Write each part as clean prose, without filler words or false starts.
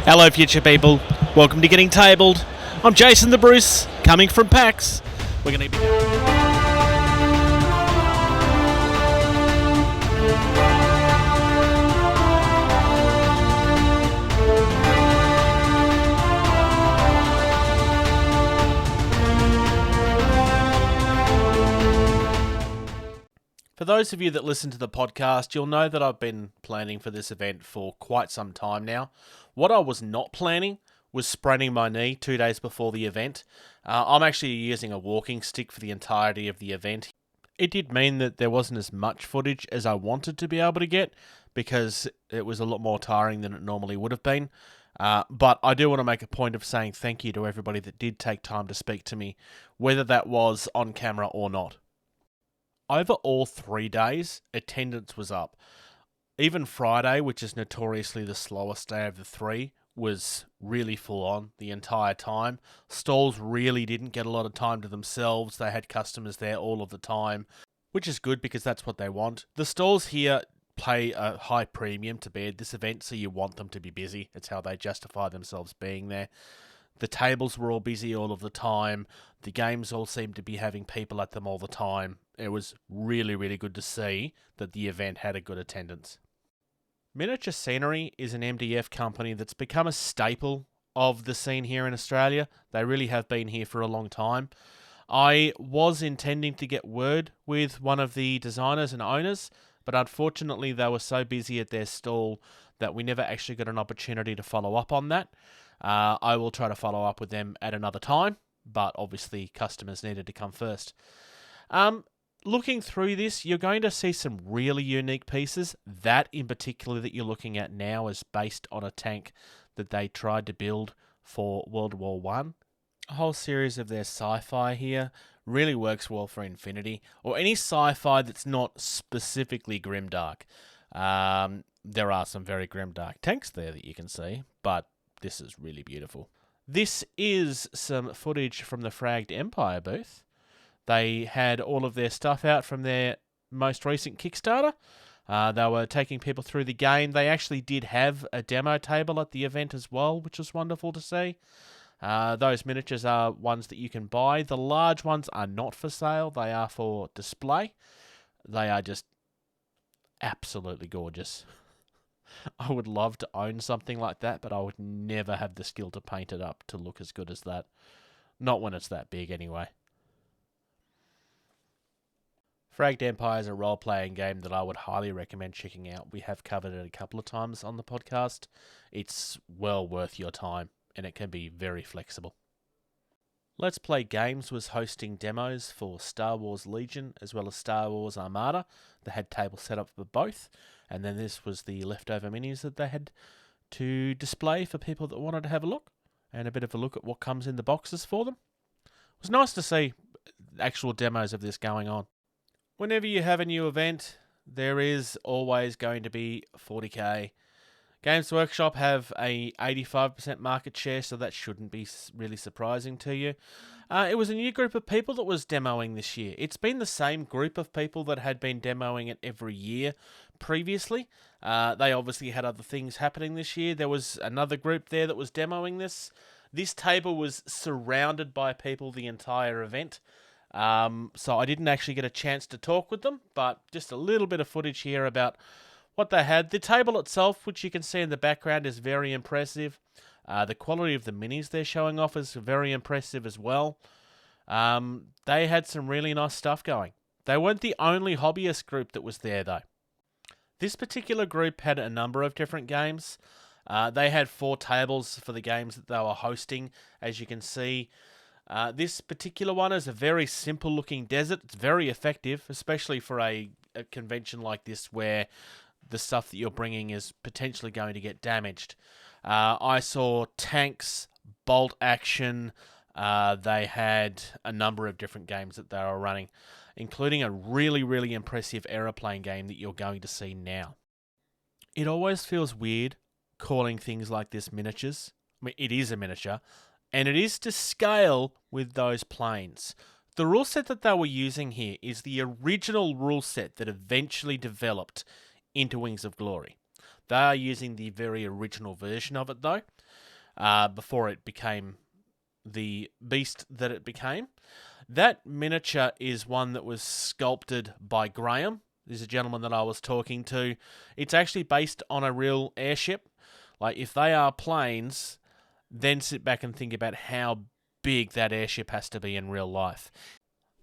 Hello future people, welcome to Getting Tabled. I'm Jason the Bruce, coming from Pax. We're going to be... For those of you that listen to the podcast, you'll know that I've been planning for this event for quite some time now. What I was not planning was spraining my knee 2 days before the event. I'm actually using a walking stick for the entirety of the event. It did mean that there wasn't as much footage as I wanted to be able to get because it was a lot more tiring than it normally would have been. But I do want to make a point of saying thank you to everybody that did take time to speak to me, whether that was on camera or not. Over all 3 days, attendance was up. Even Friday, which is notoriously the slowest day of the three, was really full on the entire time. Stalls really didn't get a lot of time to themselves. They had customers there all of the time, which is good because that's what they want. The stalls here pay a high premium to be at this event, so you want them to be busy. It's how they justify themselves being there. The tables were all busy all of the time. The games all seemed to be having people at them all the time. It was really, really good to see that the event had a good attendance. Miniature Scenery is an MDF company that's become a staple of the scene here in Australia. They really have been here for a long time. I was intending to get word with one of the designers and owners, but unfortunately they were so busy at their stall that we never actually got an opportunity to follow up on that. I will try to follow up with them at another time, but obviously customers needed to come first. Looking through this, you're going to see some really unique pieces. That in particular that you're looking at now is based on a tank that they tried to build for World War One. A whole series of their sci-fi here really works well for Infinity, or any sci-fi that's not specifically grimdark. There are some very grimdark tanks there that you can see, but this is really beautiful. This is some footage from the Fragged Empire booth. They had all of their stuff out from their most recent Kickstarter. They were taking people through the game. They actually did have a demo table at the event as well, which was wonderful to see. Those miniatures are ones that you can buy. The large ones are not for sale. They are for display. They are just absolutely gorgeous. I would love to own something like that, but I would never have the skill to paint it up to look as good as that. Not when it's that big anyway. Fragged Empire is a role-playing game that I would highly recommend checking out. We have covered it a couple of times on the podcast. It's well worth your time, and it can be very flexible. Let's Play Games was hosting demos for Star Wars Legion as well as Star Wars Armada. They had tables set up for both, and then this was the leftover minis that they had to display for people that wanted to have a look, and a bit of a look at what comes in the boxes for them. It was nice to see actual demos of this going on. Whenever you have a new event, there is always going to be 40k. Games Workshop have a 85% market share, so that shouldn't be really surprising to you. It was a new group of people that was demoing this year. It's been the same group of people that had been demoing it every year previously. They obviously had other things happening this year. There was another group there that was demoing this. This table was surrounded by people the entire event. So I didn't actually get a chance to talk with them, but just a little bit of footage here about what they had. The table itself, which you can see in the background, is very impressive. The quality of the minis they're showing off is very impressive as well. They had some really nice stuff going. They weren't the only hobbyist group that was there, though. This particular group had a number of different games. They had 4 tables for the games that they were hosting, as you can see. This particular one is a very simple looking desert. It's very effective, especially for a convention like this where the stuff that you're bringing is potentially going to get damaged. I saw tanks, bolt action. They had a number of different games that they were running, including a really, really impressive aeroplane game that you're going to see now. It always feels weird calling things like this miniatures. I mean, it is a miniature, and it is to scale with those planes. The rule set that they were using here is the original rule set that eventually developed into Wings of Glory. They are using the very original version of it, though, before it became the beast that it became. That miniature is one that was sculpted by Graham. There's a gentleman that I was talking to. It's actually based on a real airship. Like, if they are planes, then sit back and think about how big that airship has to be in real life.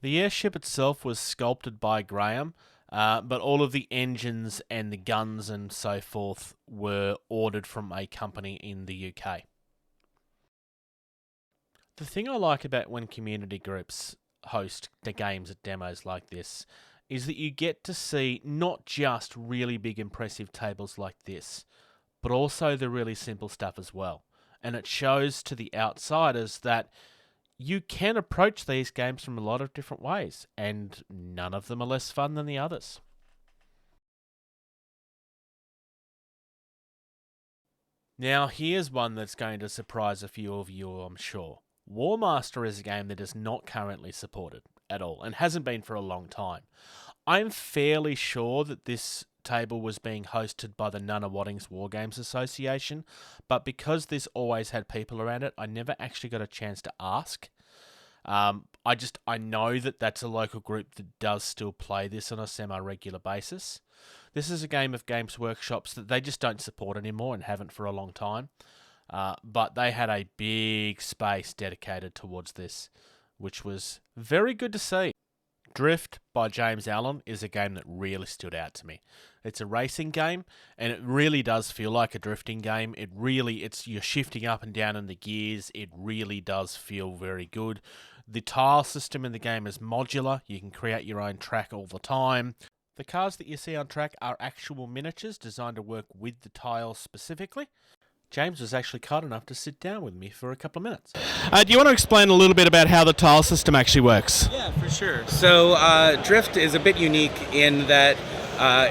The airship itself was sculpted by Graham, but all of the engines and the guns and so forth were ordered from a company in the UK. The thing I like about when community groups host the games at demos like this is that you get to see not just really big impressive tables like this, but also the really simple stuff as well. And it shows to the outsiders that you can approach these games from a lot of different ways, and none of them are less fun than the others. Now, here's one that's going to surprise a few of you, I'm sure. Warmaster is a game that is not currently supported at all, and hasn't been for a long time. I'm fairly sure that this table was being hosted by the Nunawadings War Games Association, but because this always had people around it, I never actually got a chance to ask. I know that that's a local group that does still play this on a semi-regular basis. This is a game of Games Workshops that they just don't support anymore and haven't for a long time. But they had a big space dedicated towards this, which was very good to see. Drift by James Allen is a game that really stood out to me. It's a racing game, and it really does feel like a drifting game. You're shifting up and down in the gears. It really does feel very good. The tile system in the game is modular. You can create your own track all the time. The cars that you see on track are actual miniatures designed to work with the tiles specifically. James was actually kind enough to sit down with me for a couple of minutes. Do you want to explain a little bit about how the tile system actually works? Yeah, for sure. So Drift is a bit unique in that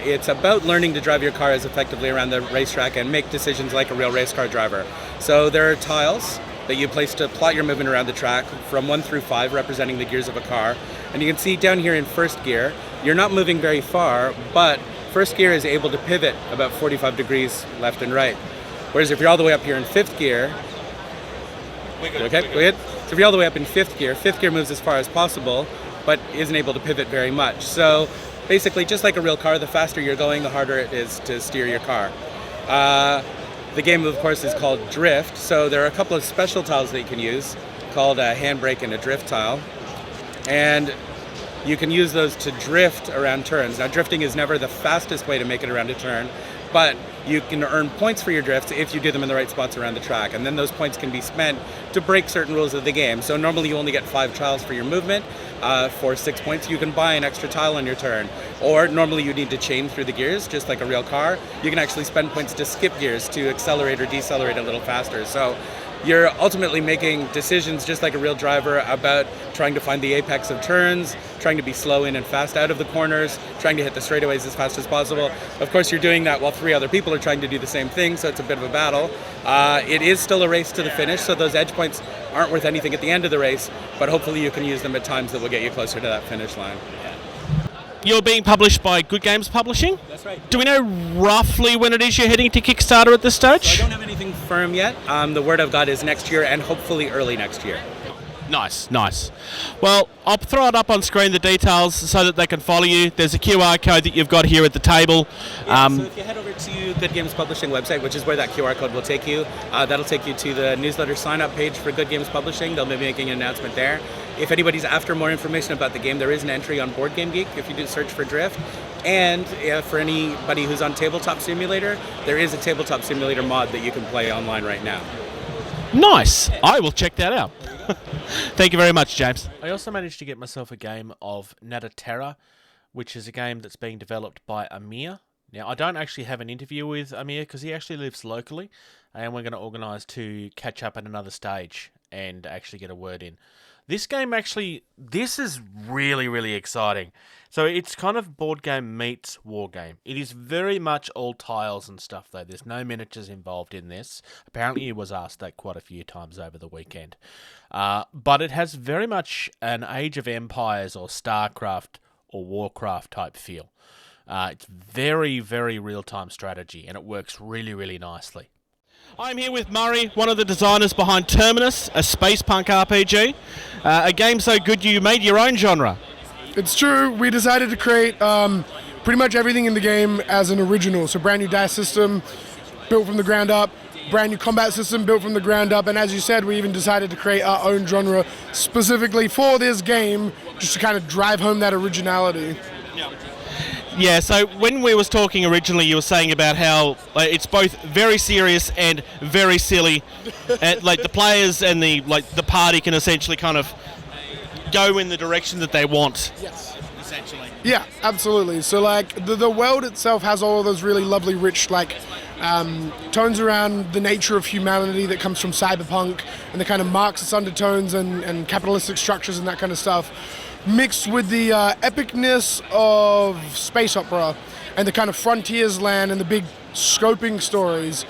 it's about learning to drive your car as effectively around the racetrack and make decisions like a real race car driver. So there are tiles that you place to plot your movement around the track from 1 through 5, representing the gears of a car. And you can see down here in first gear, you're not moving very far, but first gear is able to pivot about 45 degrees left and right. Whereas if you're all the way up here in fifth gear, So if you're all the way up in fifth gear moves as far as possible, but isn't able to pivot very much. So basically, just like a real car, the faster you're going, the harder it is to steer your car. The game, of course, is called Drift. So there are a couple of special tiles that you can use, called a handbrake and a drift tile. And you can use those to drift around turns. Now, drifting is never the fastest way to make it around a turn, but you can earn points for your drifts if you do them in the right spots around the track. And then those points can be spent to break certain rules of the game. So normally you only get 5 tiles for your movement. For 6 points, you can buy an extra tile on your turn. Or normally you need to chain through the gears, just like a real car. You can actually spend points to skip gears, to accelerate or decelerate a little faster. So you're ultimately making decisions just like a real driver about trying to find the apex of turns, trying to be slow in and fast out of the corners, trying to hit the straightaways as fast as possible. Of course, you're doing that while 3 other people are trying to do the same thing, so it's a bit of a battle. It is still a race to the finish, so those edge points aren't worth anything at the end of the race, but hopefully you can use them at times that will get you closer to that finish line. You're being published by Good Games Publishing? That's right. Do we know roughly when it is you're heading to Kickstarter at this stage? So I don't have anything firm yet. The word I've got is next year and hopefully early next year. Nice. Well, I'll throw it up on screen, the details, so that they can follow you. There's a QR code that you've got here at the table. So if you head over to Good Games Publishing website, which is where that QR code will take you, that'll take you to the newsletter sign-up page for Good Games Publishing. They'll be making an announcement there. If anybody's after more information about the game, there is an entry on Board Game Geek if you do search for Drift. And for anybody who's on Tabletop Simulator, there is a Tabletop Simulator mod that you can play online right now. Nice. I will check that out. Thank you very much, James. I also managed to get myself a game of Nada Terra, which is a game that's being developed by Amir. Now, I don't actually have an interview with Amir because he actually lives locally, and we're going to organise to catch up at another stage and actually get a word in. This is really, really exciting. So it's kind of board game meets war game. It is very much all tiles and stuff, though. There's no miniatures involved in this. Apparently he was asked that quite a few times over the weekend. But it has very much an Age of Empires or StarCraft or Warcraft type feel. It's very, very real-time strategy, and it works really, really nicely. I'm here with Murray, one of the designers behind Terminus, a space punk RPG. A game so good you made your own genre. It's true. We decided to create pretty much everything in the game as an original. So brand new dice system, built from the ground up, brand new combat system built from the ground up, and as you said, we even decided to create our own genre specifically for this game, just to kind of drive home that originality. Yeah, so when we was talking originally, you were saying about how it's both very serious and very silly. And, like, the players and the party can essentially kind of go in the direction that they want. Yes. Essentially. Yeah, absolutely. So like the world itself has all of those really lovely, rich tones around the nature of humanity that comes from cyberpunk and the kind of Marxist undertones and capitalistic structures and that kind of stuff, mixed with the epicness of space opera and the kind of frontiers land and the big scoping stories,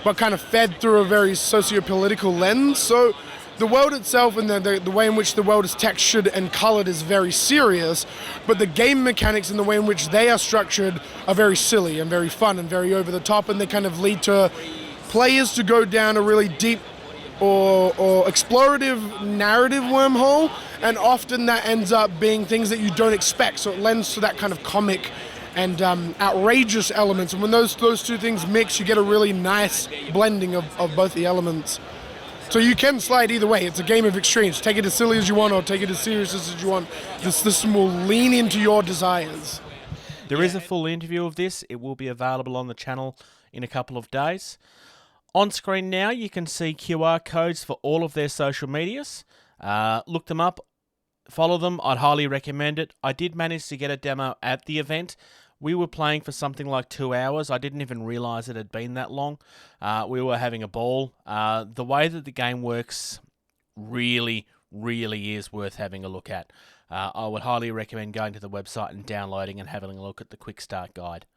but kind of fed through a very socio-political lens. So the world itself and the way in which the world is textured and colored is very serious, but the game mechanics and the way in which they are structured are very silly and very fun and very over the top, and they kind of lead to players to go down a really deep or explorative narrative wormhole, and often that ends up being things that you don't expect, so it lends to that kind of comic and outrageous elements, and when those two things mix, you get a really nice blending of both the elements. So you can slide either way. It's a game of extremes. Take it as silly as you want or take it as serious as you want. The system will lean into your desires. There is a full interview of this. It will be available on the channel in a couple of days. On screen now, you can see QR codes for all of their social medias. Look them up, follow them. I'd highly recommend it. I did manage to get a demo at the event. We were playing for something like 2 hours. I didn't even realise it had been that long. We were having a ball. The way that the game works really, really is worth having a look at. I would highly recommend going to the website and downloading and having a look at the quick start guide.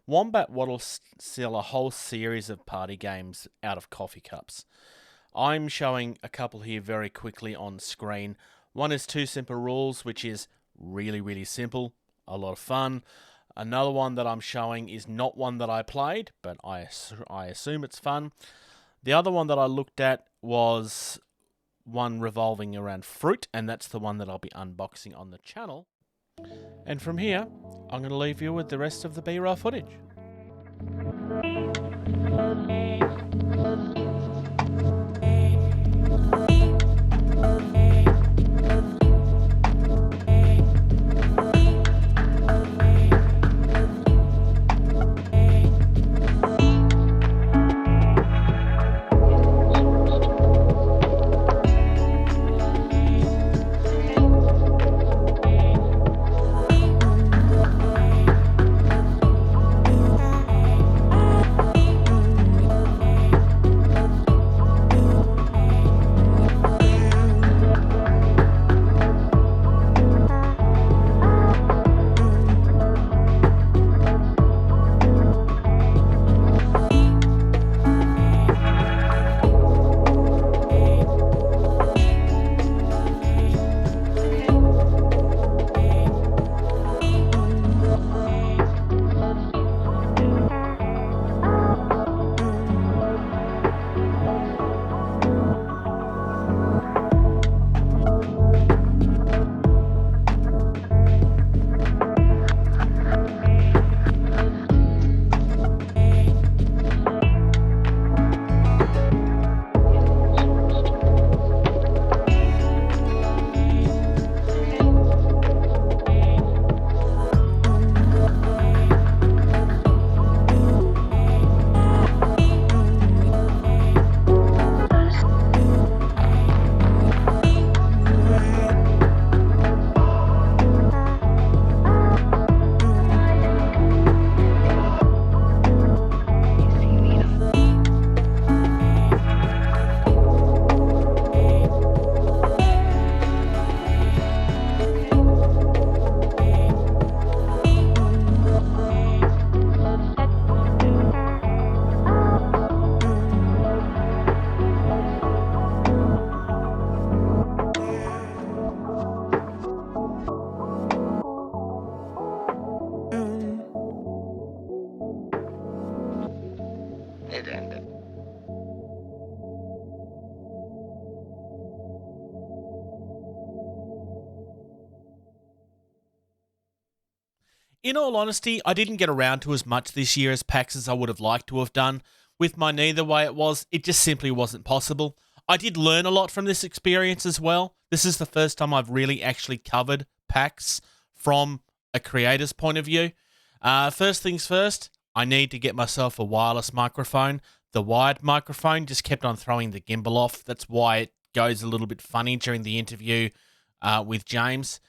Wombat Waddle sell a whole series of party games out of coffee cups. I'm showing a couple here very quickly on screen. One is Two Simple Rules, which is really, really simple, a lot of fun. Another one that I'm showing is not one that I played, but I assume it's fun. The other one that I looked at was one revolving around fruit, and that's the one that I'll be unboxing on the channel. And from here, I'm going to leave you with the rest of the B-roll footage. In all honesty, I didn't get around to as much this year as PAX as I would have liked to have done. With my knee the way it was, it just simply wasn't possible. I did learn a lot from this experience as well. This is the first time I've really actually covered PAX from a creator's point of view. First things first, I need to get myself a wireless microphone. The wired microphone just kept on throwing the gimbal off. That's why it goes a little bit funny during the interview with James.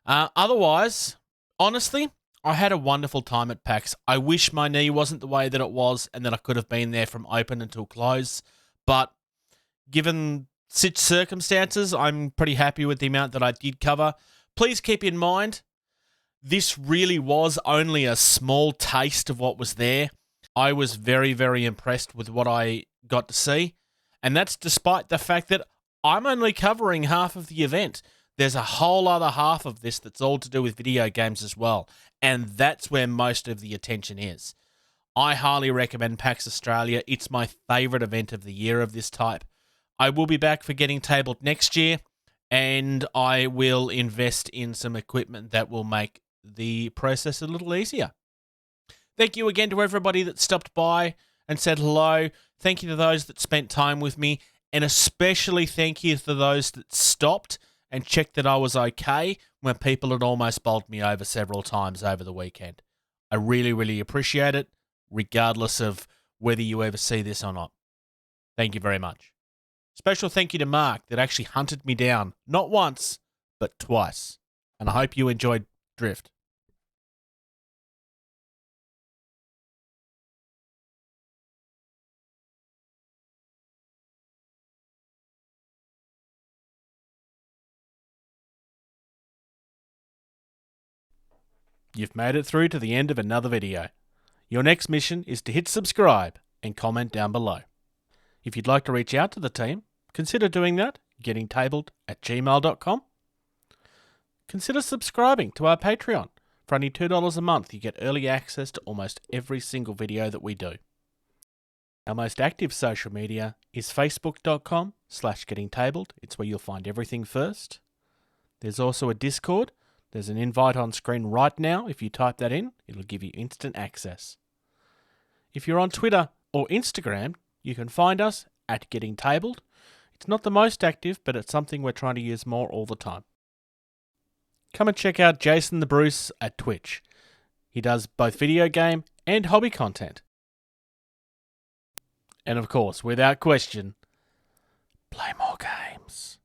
Otherwise, honestly, I had a wonderful time at PAX. I wish my knee wasn't the way that it was and that I could have been there from open until close. But given such circumstances, I'm pretty happy with the amount that I did cover. Please keep in mind, this really was only a small taste of what was there. I was very, very impressed with what I got to see. And that's despite the fact that I'm only covering half of the event. There's a whole other half of this that's all to do with video games as well. And that's where most of the attention is. I highly recommend PAX Australia. It's my favourite event of the year of this type. I will be back for Getting Tabled next year, and I will invest in some equipment that will make the process a little easier. Thank you again to everybody that stopped by and said hello. Thank you to those that spent time with me, and especially thank you to those that stopped and checked that I was okay when people had almost bowled me over several times over the weekend. I really, really appreciate it, regardless of whether you ever see this or not. Thank you very much. Special thank you to Mark that actually hunted me down, not once, but twice. And I hope you enjoyed Drift. You've made it through to the end of another video. Your next mission is to hit subscribe and comment down below. If you'd like to reach out to the team, consider doing that, gettingtabled@gmail.com. Consider subscribing to our Patreon. For only $2 a month, you get early access to almost every single video that we do. Our most active social media is facebook.com/gettingtabled. It's where you'll find everything first. There's also a Discord. There's an invite on screen right now. If you type that in, it'll give you instant access. If you're on Twitter or Instagram, you can find us at Getting Tabled. It's not the most active, but it's something we're trying to use more all the time. Come and check out Jason the Bruce at Twitch. He does both video game and hobby content. And of course, without question, play more games.